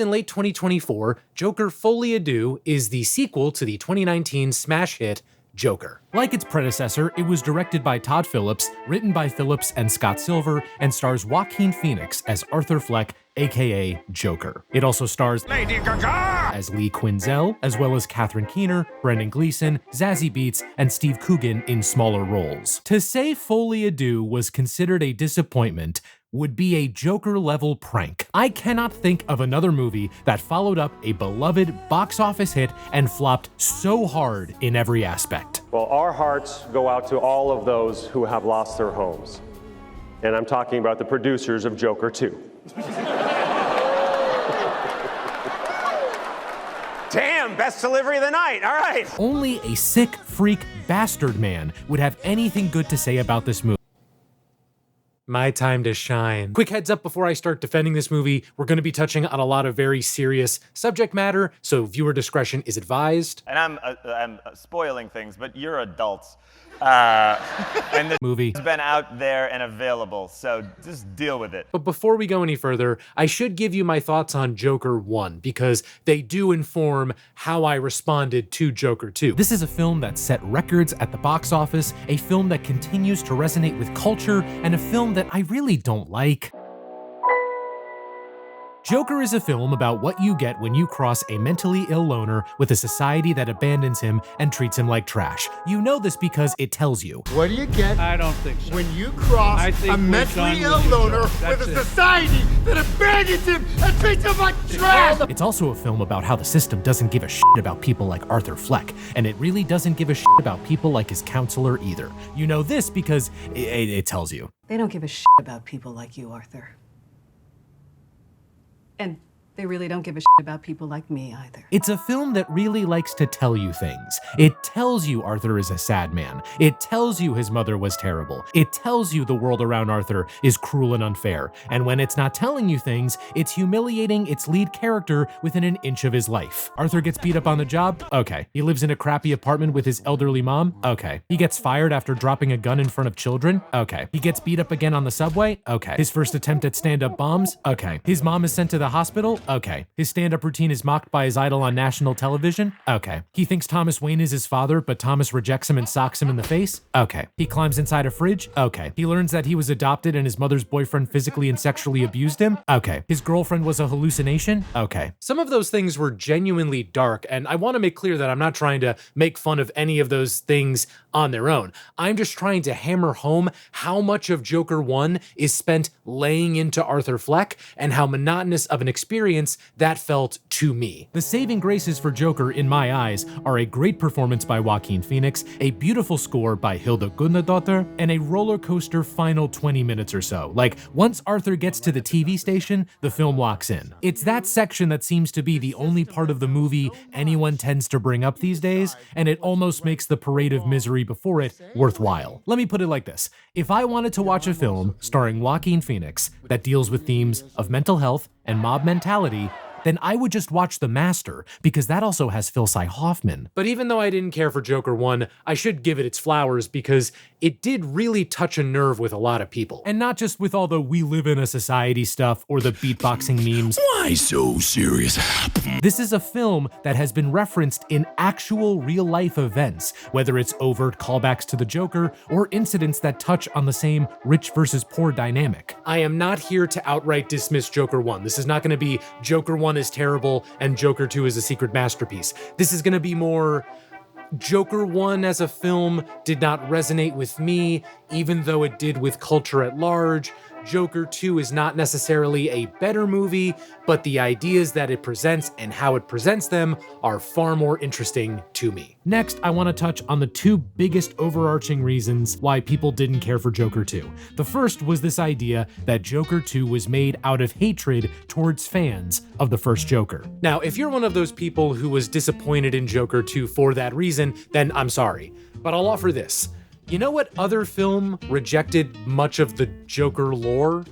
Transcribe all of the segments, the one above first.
Released in late 2024, Joker Folie A Deux is the sequel to the 2019 smash hit Joker. Like its predecessor, it was directed by Todd Phillips, written by Phillips and Scott Silver, and stars Joaquin Phoenix as Arthur Fleck, aka Joker. It also stars Lady Gaga as Lee Quinzel, as well as Catherine Keener, Brendan Gleeson, Zazie Beetz, and Steve Coogan in smaller roles. To say Folie A Deux was considered a disappointment would be a Joker-level prank. I cannot think of another movie that followed up a beloved box office hit and flopped so hard in every aspect. Well, our hearts go out to all of those who have lost their homes. And I'm talking about the producers of Joker 2. Damn, best delivery of the night, all right. Only a sick, freak, bastard man would have anything good to say about this movie. My time to shine. Quick heads up before I start defending this movie, we're going to be touching on a lot of very serious subject matter, so viewer discretion is advised. And I'm spoiling things, but you're adults. And the movie has been out there and available, so just deal with it. But before we go any further, I should give you my thoughts on Joker 1, because they do inform how I responded to Joker 2. This is a film that set records at the box office, a film that continues to resonate with culture, and a film that I really don't like. Joker is a film about what you get when you cross a mentally ill loner with a society that abandons him and treats him like trash. You know this because it tells you. What do you get? I don't think so. When you cross a mentally ill loner with a society that abandons him and treats him like trash! It's also a film about how the system doesn't give a shit about people like Arthur Fleck, and it really doesn't give a shit about people like his counselor either. You know this because it tells you. They don't give a shit about people like you, Arthur. And they really don't give a shit about people like me either. It's a film that really likes to tell you things. It tells you Arthur is a sad man. It tells you his mother was terrible. It tells you the world around Arthur is cruel and unfair. And when it's not telling you things, it's humiliating its lead character within an inch of his life. Arthur gets beat up on the job? Okay. He lives in a crappy apartment with his elderly mom? Okay. He gets fired after dropping a gun in front of children? Okay. He gets beat up again on the subway? Okay. His first attempt at stand-up bombs? Okay. His mom is sent to the hospital? Okay. His stand-up routine is mocked by his idol on national television? Okay. He thinks Thomas Wayne is his father, but Thomas rejects him and socks him in the face? Okay. He climbs inside a fridge? Okay. He learns that he was adopted and his mother's boyfriend physically and sexually abused him? Okay. His girlfriend was a hallucination? Okay. Some of those things were genuinely dark, and I want to make clear that I'm not trying to make fun of any of those things on their own. I'm just trying to hammer home how much of Joker 1 is spent laying into Arthur Fleck and how monotonous of an experience that felt to me. The saving graces for Joker, in my eyes, are a great performance by Joaquin Phoenix, a beautiful score by Hilda Gunadottir, and a roller coaster final 20 minutes or so. Like, once Arthur gets to the TV station, the film locks in. It's that section that seems to be the only part of the movie anyone tends to bring up these days, and it almost makes the parade of misery before it worthwhile. Let me put it like this. If I wanted to watch a film starring Joaquin Phoenix that deals with themes of mental health and mob mentality, then I would just watch The Master, because that also has Philip Hoffman. But even though I didn't care for Joker 1, I should give it its flowers because it did really touch a nerve with a lot of people. And not just with all the we live in a society stuff or the beatboxing memes. Why so serious? This is a film that has been referenced in actual real-life events, whether it's overt callbacks to the Joker or incidents that touch on the same rich versus poor dynamic. I am not here to outright dismiss Joker 1. This is not going to be Joker 1 is terrible and Joker 2 is a secret masterpiece. This is going to be more Joker 1 as a film did not resonate with me, even though it did with culture at large. Joker 2 is not necessarily a better movie, but the ideas that it presents and how it presents them are far more interesting to me. Next, I want to touch on the two biggest overarching reasons why people didn't care for Joker 2. The first was this idea that Joker 2 was made out of hatred towards fans of the first Joker. Now, if you're one of those people who was disappointed in Joker 2 for that reason, then I'm sorry. But I'll offer this. You know what other film rejected much of the Joker lore?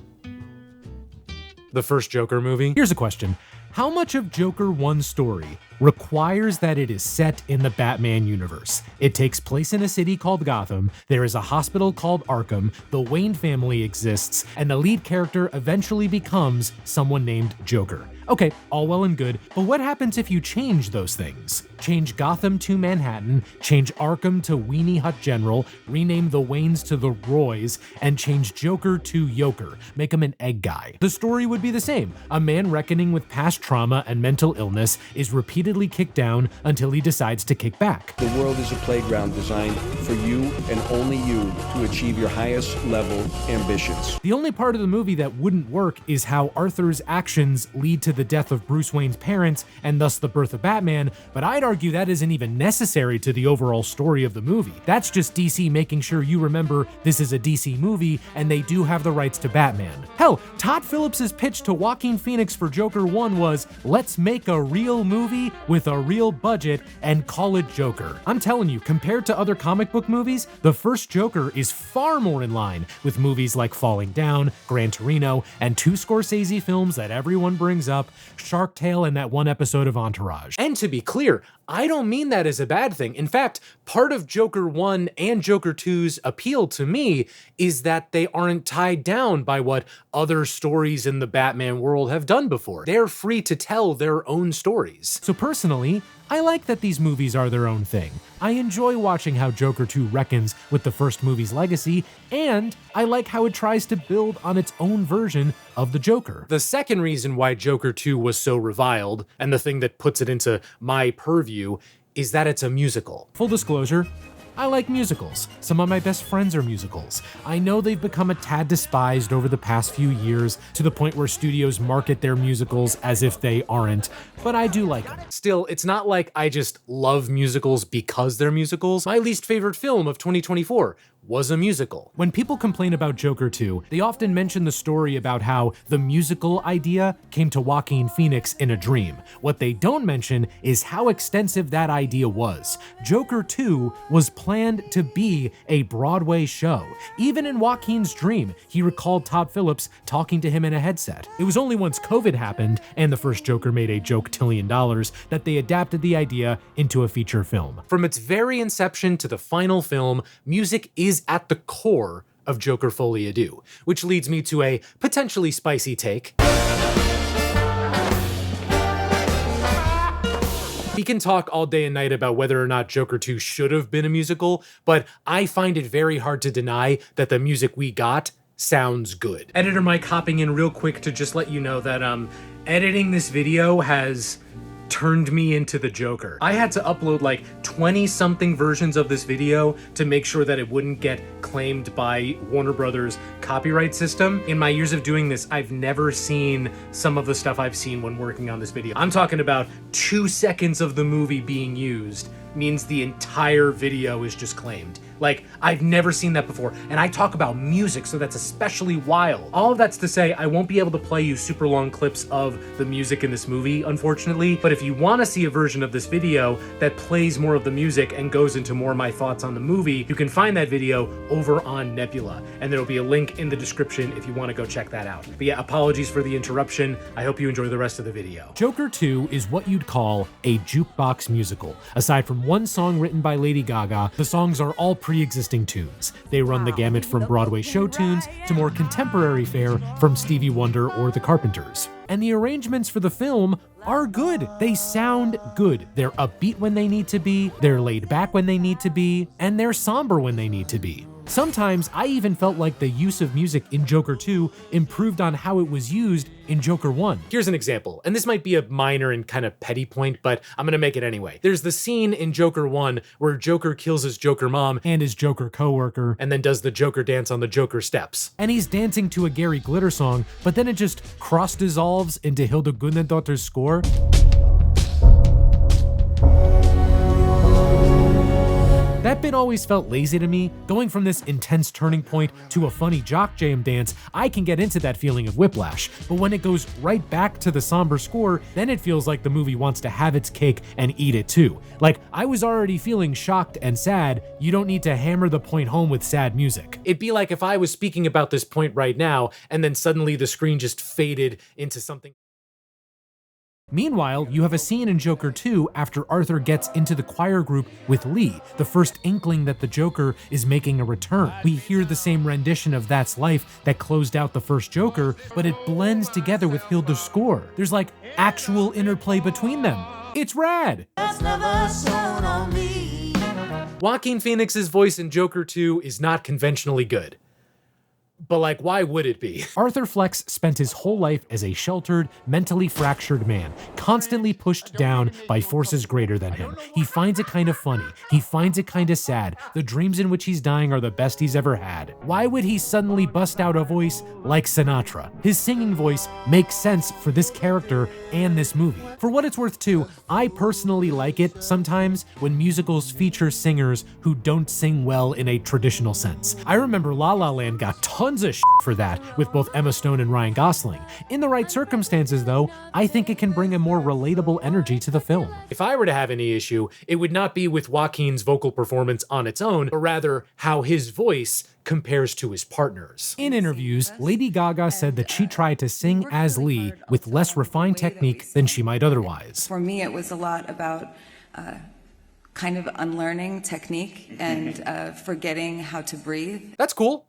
The first Joker movie. Here's a question. How much of Joker 1's story requires that it is set in the Batman universe? It takes place in a city called Gotham, there is a hospital called Arkham, the Wayne family exists, and the lead character eventually becomes someone named Joker. Okay, all well and good, but what happens if you change those things? Change Gotham to Manhattan, change Arkham to Weenie Hut General, rename the Waynes to the Roys, and change Joker to Yoker, make him an egg guy. The story would be the same. A man reckoning with past trauma and mental illness is repeatedly kicked down until he decides to kick back. The world is a playground designed for you and only you to achieve your highest level ambitions. The only part of the movie that wouldn't work is how Arthur's actions lead to the death of Bruce Wayne's parents and thus the birth of Batman, but I'd argue that isn't even necessary to the overall story of the movie. That's just DC making sure you remember this is a DC movie and they do have the rights to Batman. Hell, Todd Phillips' pitch to Joaquin Phoenix for Joker 1 was, let's make a real movie with a real budget and call it Joker. I'm telling you, compared to other comic book movies, the first Joker is far more in line with movies like Falling Down, Gran Torino, and 2 Scorsese films that everyone brings up, Shark Tale, and that one episode of Entourage. And to be clear, I don't mean that as a bad thing. In fact, part of Joker 1 and Joker 2's appeal to me is that they aren't tied down by what other stories in the Batman world have done before. They're free to tell their own stories. So personally, I like that these movies are their own thing. I enjoy watching how Joker 2 reckons with the first movie's legacy, and I like how it tries to build on its own version of the Joker. The second reason why Joker 2 was so reviled, and the thing that puts it into my purview, is that it's a musical. Full disclosure, I like musicals. Some of my best friends are musicals. I know they've become a tad despised over the past few years to the point where studios market their musicals as if they aren't, but I do like them. Still, it's not like I just love musicals because they're musicals. My least favorite film of 2024 was a musical. When people complain about Joker 2, they often mention the story about how the musical idea came to Joaquin Phoenix in a dream. What they don't mention is how extensive that idea was. Joker 2 was planned to be a Broadway show. Even in Joaquin's dream, he recalled Todd Phillips talking to him in a headset. It was only once COVID happened and the first Joker made a joke-tillion dollars that they adapted the idea into a feature film. From its very inception to the final film, music is at the core of Joker Folie A Deux, which leads me to a potentially spicy take. We can talk all day and night about whether or not Joker 2 should have been a musical, but I find it very hard to deny that the music we got sounds good. Editor Mike hopping in real quick to just let you know that editing this video has turned me into the Joker. I had to upload like 20-something versions of this video to make sure that it wouldn't get claimed by Warner Brothers copyright system. In my years of doing this, I've never seen some of the stuff I've seen when working on this video. I'm talking about 2 seconds of the movie being used means the entire video is just claimed. Like, I've never seen that before. And I talk about music, so that's especially wild. All of that's to say, I won't be able to play you super long clips of the music in this movie, unfortunately. But if you want to see a version of this video that plays more of the music and goes into more of my thoughts on the movie, you can find that video over on Nebula. And there'll be a link in the description if you want to go check that out. But yeah, apologies for the interruption. I hope you enjoy the rest of the video. Joker 2 is what you'd call a jukebox musical. Aside from one song written by Lady Gaga, the songs are all pre-existing tunes. They run the gamut from Broadway show tunes to more contemporary fare from Stevie Wonder or the Carpenters. And the arrangements for the film are good. They sound good. They're upbeat when they need to be, they're laid back when they need to be, and they're somber when they need to be. Sometimes I even felt like the use of music in Joker 2 improved on how it was used in Joker 1. Here's an example, and this might be a minor and kind of petty point, but I'm gonna make it anyway. There's the scene in Joker 1 where Joker kills his Joker mom and his Joker coworker, and then does the Joker dance on the Joker steps. And he's dancing to a Gary Glitter song, but then it just cross-dissolves into Hilda Gudnadottir's score. That bit always felt lazy to me. Going from this intense turning point to a funny jock jam dance, I can get into that feeling of whiplash. But when it goes right back to the somber score, then it feels like the movie wants to have its cake and eat it too. Like, I was already feeling shocked and sad. You don't need to hammer the point home with sad music. It'd be like if I was speaking about this point right now, and then suddenly the screen just faded into something Meanwhile, you have a scene in Joker 2 after Arthur gets into the choir group with Lee, the first inkling that the Joker is making a return. We hear the same rendition of That's Life that closed out the first Joker, but it blends together with Hilda's score. There's like actual interplay between them. It's rad! Joaquin Phoenix's voice in Joker 2 is not conventionally good. But like, why would it be? Arthur Flex spent his whole life as a sheltered, mentally fractured man, constantly pushed down by forces greater than him. He finds it kind of funny. He finds it kind of sad. The dreams in which he's dying are the best he's ever had. Why would he suddenly bust out a voice like Sinatra? His singing voice makes sense for this character and this movie. For what it's worth too, I personally like it sometimes when musicals feature singers who don't sing well in a traditional sense. I remember La La Land got tons of shit for that with both Emma Stone and Ryan Gosling. In the right circumstances though, I think it can bring a more relatable energy to the film. If I were to have any issue, it would not be with Joaquin's vocal performance on its own, but rather how his voice compares to his partners. In interviews, Lady Gaga said that she tried to sing as Lee with less refined technique than she might otherwise. For me, it was a lot about kind of unlearning technique and forgetting how to breathe. That's cool.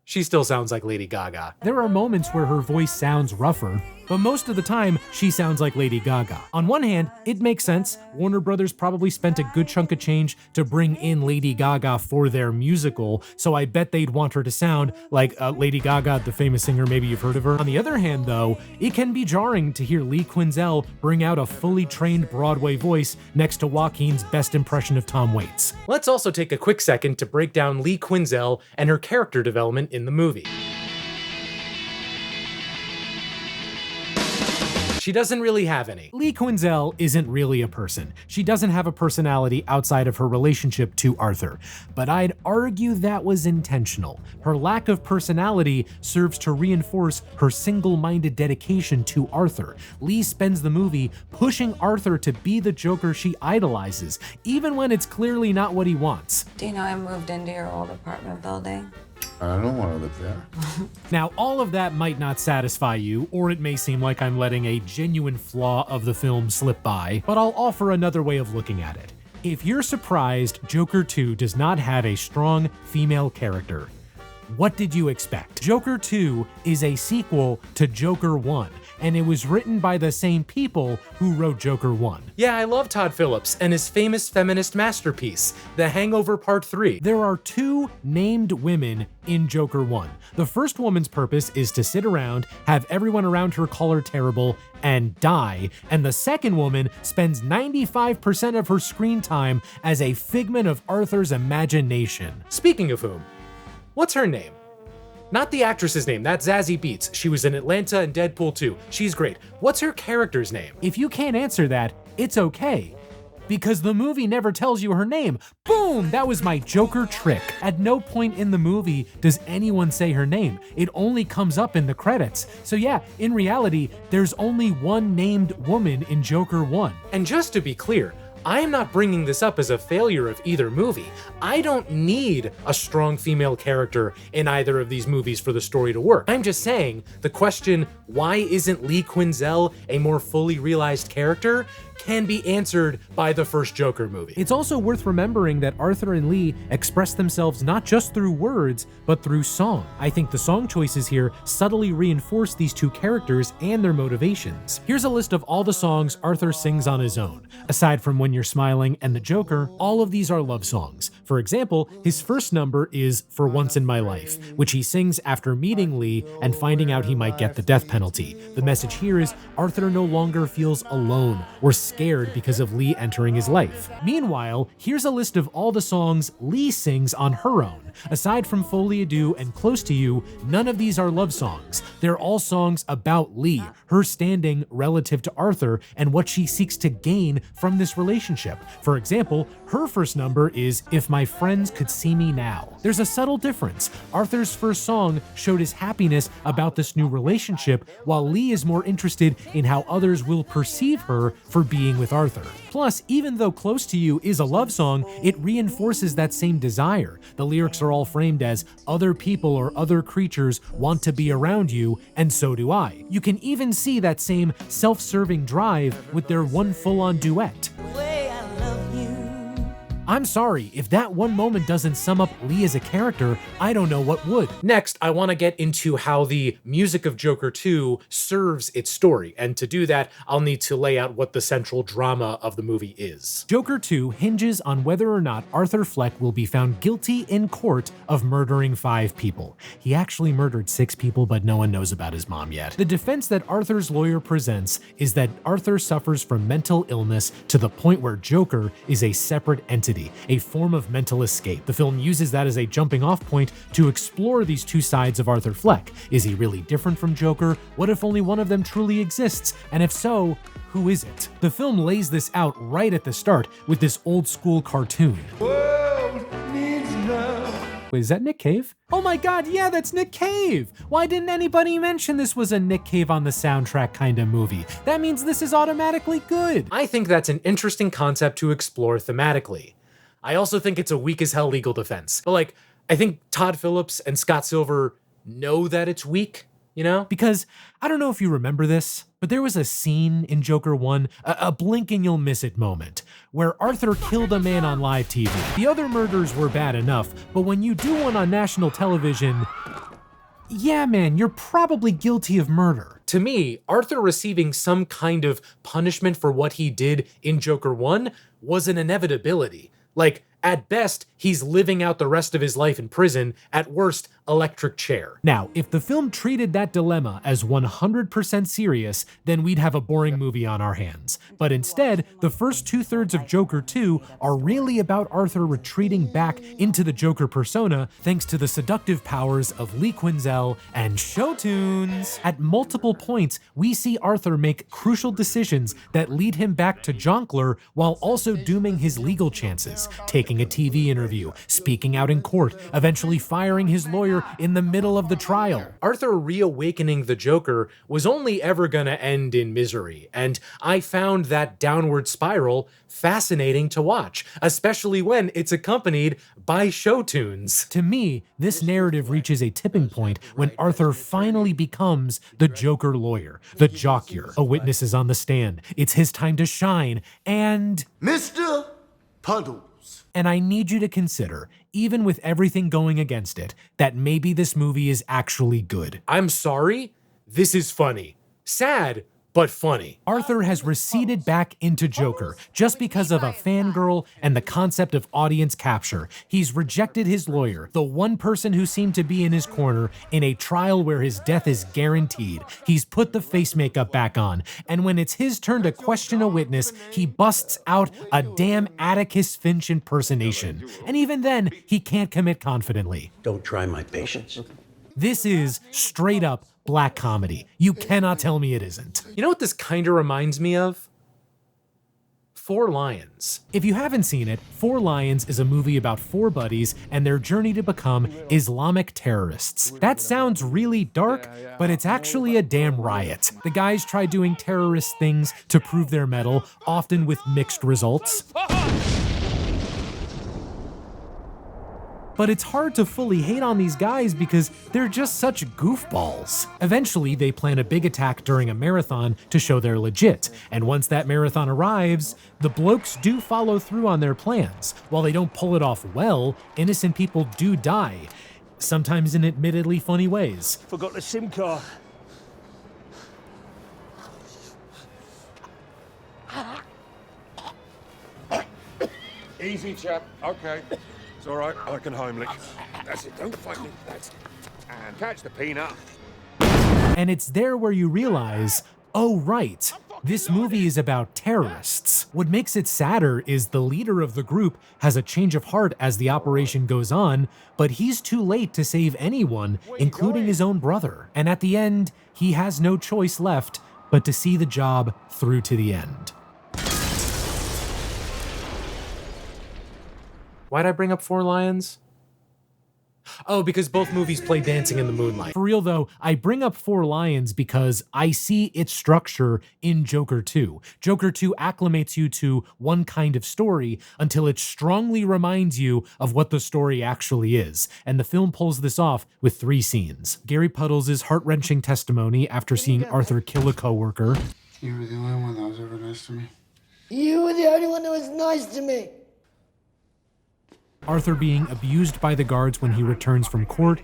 She still sounds like Lady Gaga. There are moments where her voice sounds rougher, but most of the time, she sounds like Lady Gaga. On one hand, it makes sense. Warner Brothers probably spent a good chunk of change to bring in Lady Gaga for their musical, so I bet they'd want her to sound like Lady Gaga, the famous singer, maybe you've heard of her. On the other hand, though, it can be jarring to hear Lee Quinzel bring out a fully trained Broadway voice next to Joaquin's best impression of Tom Waits. Let's also take a quick second to break down Lee Quinzel and her character development in the movie. She doesn't really have any. Lee Quinzel isn't really a person. She doesn't have a personality outside of her relationship to Arthur, but I'd argue that was intentional. Her lack of personality serves to reinforce her single-minded dedication to Arthur. Lee spends the movie pushing Arthur to be the Joker she idolizes, even when it's clearly not what he wants. Do you know I moved into your old apartment building? I don't want to live there. Now, all of that might not satisfy you, or it may seem like I'm letting a genuine flaw of the film slip by, but I'll offer another way of looking at it. If you're surprised Joker 2 does not have a strong female character, what did you expect? Joker 2 is a sequel to Joker 1, and it was written by the same people who wrote Joker 1. Yeah, I love Todd Phillips and his famous feminist masterpiece, The Hangover Part 3. There are two named women in Joker 1. The first woman's purpose is to sit around, have everyone around her call her terrible, and die, and the second woman spends 95% of her screen time as a figment of Arthur's imagination. Speaking of whom, what's her name? Not the actress's name, that's Zazie Beetz. She was in Atlanta and Deadpool 2. She's great. What's her character's name? If you can't answer that, it's okay, because the movie never tells you her name. Boom! That was my Joker trick. At no point in the movie does anyone say her name. It only comes up in the credits. So yeah, in reality, there's only one named woman in Joker 1. And just to be clear, I am not bringing this up as a failure of either movie. I don't need a strong female character in either of these movies for the story to work. I'm just saying, the question, why isn't Lee Quinzel a more fully realized character, can be answered by the first Joker movie. It's also worth remembering that Arthur and Lee express themselves not just through words, but through song. I think the song choices here subtly reinforce these two characters and their motivations. Here's a list of all the songs Arthur sings on his own. Aside from When You're Smiling and The Joker, all of these are love songs. For example, his first number is For Once in My Life, which he sings after meeting Lee and finding out he might get the death penalty. The message here is Arthur no longer feels alone or scared because of Lee entering his life. Meanwhile, here's a list of all the songs Lee sings on her own. Aside from Folie A Deux and Close to You, none of these are love songs. They're all songs about Lee, her standing relative to Arthur, and what she seeks to gain from this relationship. For example, her first number is If My Friends Could See Me Now. There's a subtle difference. Arthur's first song showed his happiness about this new relationship, while Lee is more interested in how others will perceive her for being being with Arthur. Plus, even though Close to You is a love song, it reinforces that same desire. The lyrics are all framed as, other people or other creatures want to be around you, and so do I. You can even see that same self-serving drive with their one full-on duet. I'm sorry, if that one moment doesn't sum up Lee as a character, I don't know what would. Next, I want to get into how the music of Joker 2 serves its story, and to do that, I'll need to lay out what the central drama of the movie is. Joker 2 hinges on whether or not Arthur Fleck will be found guilty in court of murdering 5 people. He actually murdered 6 people, but no one knows about his mom yet. The defense that Arthur's lawyer presents is that Arthur suffers from mental illness to the point where Joker is a separate entity, a form of mental escape. The film uses that as a jumping off point to explore these two sides of Arthur Fleck. Is he really different from Joker? What if only one of them truly exists? And if so, who is it? The film lays this out right at the start with this old school cartoon. Wait, is that Nick Cave? Oh my god, yeah, that's Nick Cave! Why didn't anybody mention this was a Nick Cave on the soundtrack kind of movie? That means this is automatically good. I think that's an interesting concept to explore thematically. I also think it's a weak as hell legal defense. But like, I think Todd Phillips and Scott Silver know that it's weak, you know? Because, I don't know if you remember this, but there was a scene in Joker 1, a blink and you'll miss it moment, where Arthur killed a man on live TV. The other murders were bad enough, but when you do one on national television, yeah man, you're probably guilty of murder. To me, Arthur receiving some kind of punishment for what he did in Joker 1 was an inevitability. Like, at best, he's living out the rest of his life in prison, at worst, electric chair. Now, if the film treated that dilemma as 100% serious, then we'd have a boring movie on our hands. But instead, the first 2/3 of Joker 2 are really about Arthur retreating back into the Joker persona thanks to the seductive powers of Lee Quinzel and show tunes. At multiple points, we see Arthur make crucial decisions that lead him back to Jonkler while also dooming his legal chances, taking a TV interview, speaking out in court, eventually firing his lawyer in the middle of the trial. Arthur reawakening the Joker was only ever gonna end in misery, and I found that downward spiral fascinating to watch, especially when it's accompanied by show tunes. To me, this narrative reaches a tipping point when Arthur finally becomes the Joker lawyer, the jockey. A witness is on the stand. It's his time to shine, and Mr. Puddles. And I need you to consider, even with everything going against it, that maybe this movie is actually good. I'm sorry, this is funny. Sad, but funny. Arthur has receded back into Joker just because of a fangirl and the concept of audience capture. He's rejected his lawyer, the one person who seemed to be in his corner in a trial where his death is guaranteed. He's put the face makeup back on, and when it's his turn to question a witness, he busts out a damn Atticus Finch impersonation. And even then, he can't commit confidently. Don't try my patience. This is straight up black comedy. You cannot tell me it isn't. You know what this kinda reminds me of? Four Lions. If you haven't seen it, Four Lions is a movie about 4 buddies and their journey to become Islamic terrorists. That sounds really dark, but it's actually a damn riot. The guys try doing terrorist things to prove their mettle, often with mixed results. But it's hard to fully hate on these guys because they're just such goofballs. Eventually, they plan a big attack during a marathon to show they're legit, and once that marathon arrives, the blokes do follow through on their plans. While they don't pull it off well, innocent people do die, sometimes in admittedly funny ways. Forgot the SIM card. Easy, chap. Okay. It's all right. I can Heimlich. That's it. Don't fight me. That's it. And catch the peanut. And it's there where you realize, oh right, this movie is about terrorists. What makes it sadder is the leader of the group has a change of heart as the operation goes on, but he's too late to save anyone, including his own brother. And at the end, he has no choice left but to see the job through to the end. Why'd I bring up Four Lions? Oh, because both movies play Dancing in the Moonlight. For real though, I bring up Four Lions because I see its structure in Joker 2. Joker 2 acclimates you to one kind of story until it strongly reminds you of what the story actually is. And the film pulls this off with 3 scenes. Gary Puddles' heart-wrenching testimony after seeing Arthur kill a coworker. You were the only one that was ever nice to me. You were the only one that was nice to me. Arthur being abused by the guards when he returns from court.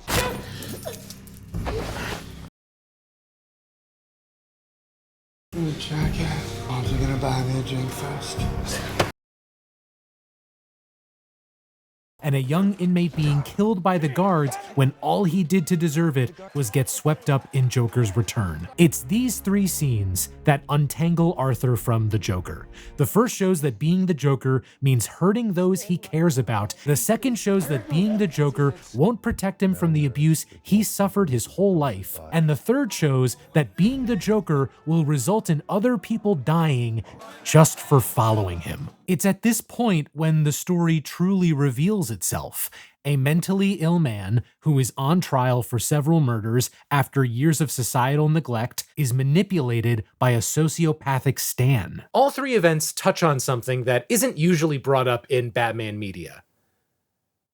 You jackass. Aren't you gonna buy me a drink first? And a young inmate being killed by the guards when all he did to deserve it was get swept up in Joker's return. It's these 3 scenes that untangle Arthur from the Joker. The first shows that being the Joker means hurting those he cares about. The second shows that being the Joker won't protect him from the abuse he suffered his whole life. And the third shows that being the Joker will result in other people dying just for following him. It's at this point when the story truly reveals itself. A mentally ill man who is on trial for several murders after years of societal neglect is manipulated by a sociopathic Stan. All 3 events touch on something that isn't usually brought up in Batman media.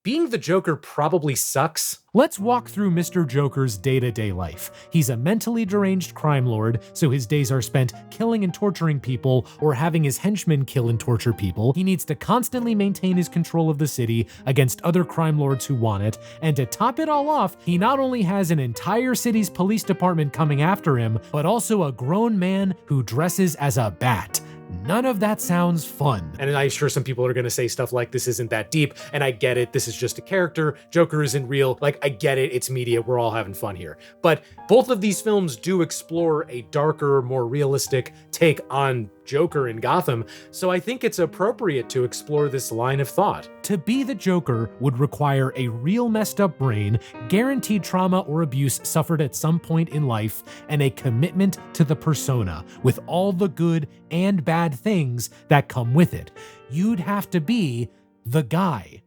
Being the Joker probably sucks. Let's walk through Mr. Joker's day-to-day life. He's a mentally deranged crime lord, so his days are spent killing and torturing people or having his henchmen kill and torture people. He needs to constantly maintain his control of the city against other crime lords who want it, and to top it all off, he not only has an entire city's police department coming after him, but also a grown man who dresses as a bat. None of that sounds fun. And I'm sure some people are gonna say stuff like, this isn't that deep, and I get it, this is just a character, Joker isn't real, like, I get it, it's media, we're all having fun here. But both of these films do explore a darker, more realistic take on Joker in Gotham, so I think it's appropriate to explore this line of thought. To be the Joker would require a real messed up brain, guaranteed trauma or abuse suffered at some point in life, and a commitment to the persona, with all the good and bad things that come with it. You'd have to be the guy.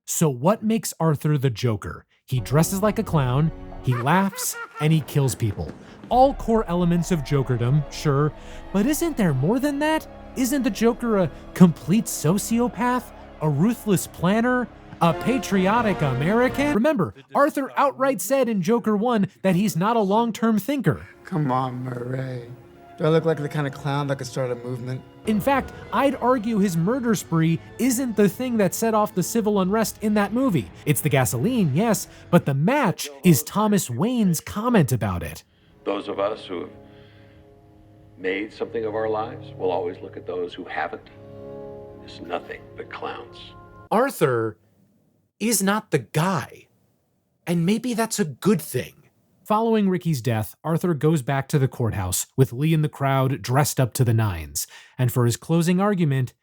So what makes Arthur the Joker? He dresses like a clown, he laughs, and he kills people. All core elements of Jokerdom, sure, but isn't there more than that? Isn't the Joker a complete sociopath? A ruthless planner? A patriotic American? Remember, Arthur outright said in Joker 1 that he's not a long-term thinker. Come on, Murray. Do I look like the kind of clown that could start a movement? In fact, I'd argue his murder spree isn't the thing that set off the civil unrest in that movie. It's the gasoline, yes, but the match is Thomas Wayne's comment about it. Those of us who have made something of our lives will always look at those who haven't as nothing but clowns. Arthur is not the guy, and maybe that's a good thing. Following Ricky's death, Arthur goes back to the courthouse with Lee and the crowd dressed up to the nines, and for his closing argument,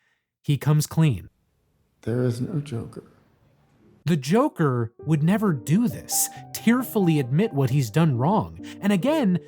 he comes clean. There is no Joker. The Joker would never do this, tearfully admit what he's done wrong. And again,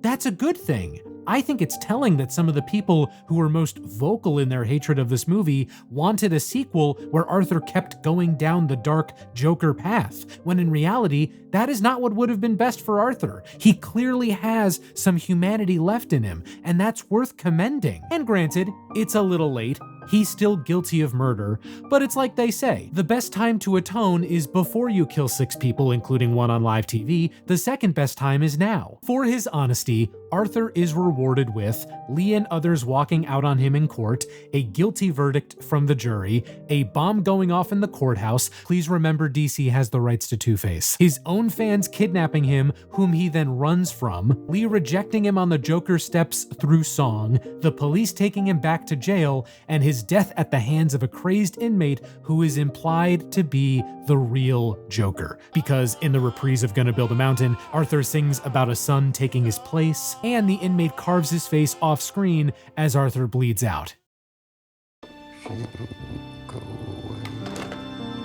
that's a good thing. I think it's telling that some of the people who were most vocal in their hatred of this movie wanted a sequel where Arthur kept going down the dark Joker path, when in reality, that is not what would have been best for Arthur. He clearly has some humanity left in him, and that's worth commending. And granted, it's a little late. He's still guilty of murder, but it's like they say, the best time to atone is before you kill 6 people, including one on live TV. The second best time is now. For his honesty, Arthur is rewarded with Lee and others walking out on him in court, a guilty verdict from the jury, a bomb going off in the courthouse. Please remember DC has the rights to Two-Face. His own fans kidnapping him, whom he then runs from, Lee rejecting him on the Joker steps through song, the police taking him back to jail, and his death at the hands of a crazed inmate who is implied to be the real Joker. Because in the reprise of Gonna Build a Mountain, Arthur sings about a son taking his place, and the inmate carves his face off screen as Arthur bleeds out.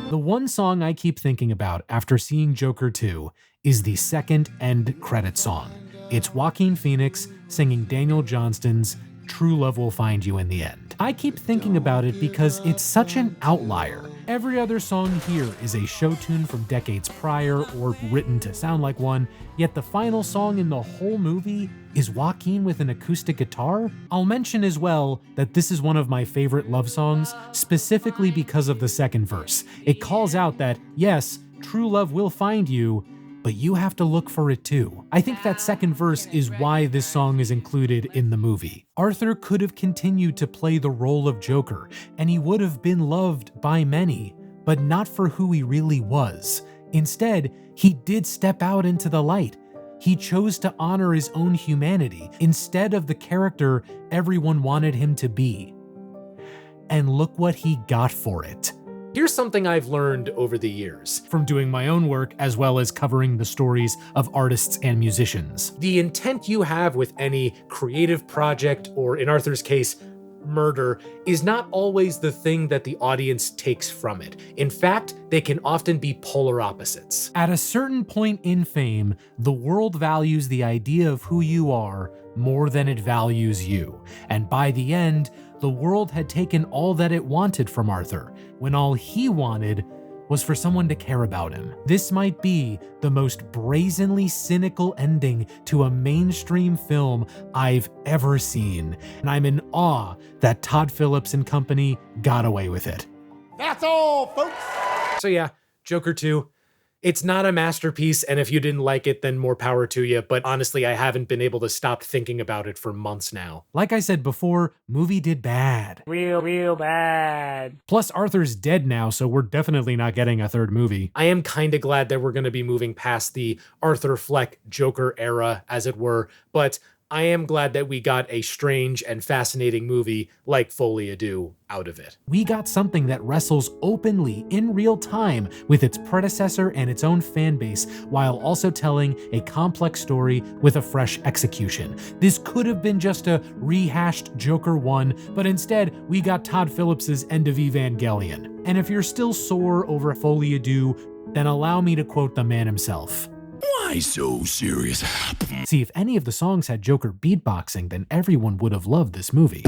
The one song I keep thinking about after seeing Joker 2 is the second end credit song. It's Joaquin Phoenix singing Daniel Johnston's True Love Will Find You in the End. I keep thinking about it because it's such an outlier. Every other song here is a show tune from decades prior or written to sound like one, yet the final song in the whole movie is Joaquin with an acoustic guitar. I'll mention as well that this is one of my favorite love songs, specifically because of the second verse. It calls out that, yes, true love will find you, but you have to look for it too. I think that second verse is why this song is included in the movie. Arthur could have continued to play the role of Joker, and he would have been loved by many, but not for who he really was. Instead, he did step out into the light. He chose to honor his own humanity instead of the character everyone wanted him to be. And look what he got for it. Here's something I've learned over the years from doing my own work as well as covering the stories of artists and musicians. The intent you have with any creative project, or in Arthur's case, murder, is not always the thing that the audience takes from it. In fact, they can often be polar opposites. At a certain point in fame, the world values the idea of who you are more than it values you. And by the end, the world had taken all that it wanted from Arthur, when all he wanted was for someone to care about him. This might be the most brazenly cynical ending to a mainstream film I've ever seen, and I'm in awe that Todd Phillips and company got away with it. That's all, folks. So yeah, Joker 2. It's not a masterpiece, and if you didn't like it, then more power to you, but honestly, I haven't been able to stop thinking about it for months now. Like I said before, movie did bad. Real bad. Plus, Arthur's dead now, so we're definitely not getting a third movie. I am kinda glad that we're gonna be moving past the Arthur Fleck Joker era, as it were, but I am glad that we got a strange and fascinating movie like Folie A Deux out of it. We got something that wrestles openly in real time with its predecessor and its own fan base, while also telling a complex story with a fresh execution. This could have been just a rehashed Joker 1, but instead we got Todd Phillips's End of Evangelion. And if you're still sore over Folie A Deux, then allow me to quote the man himself. Why so serious? See, if any of the songs had Joker beatboxing, then everyone would have loved this movie.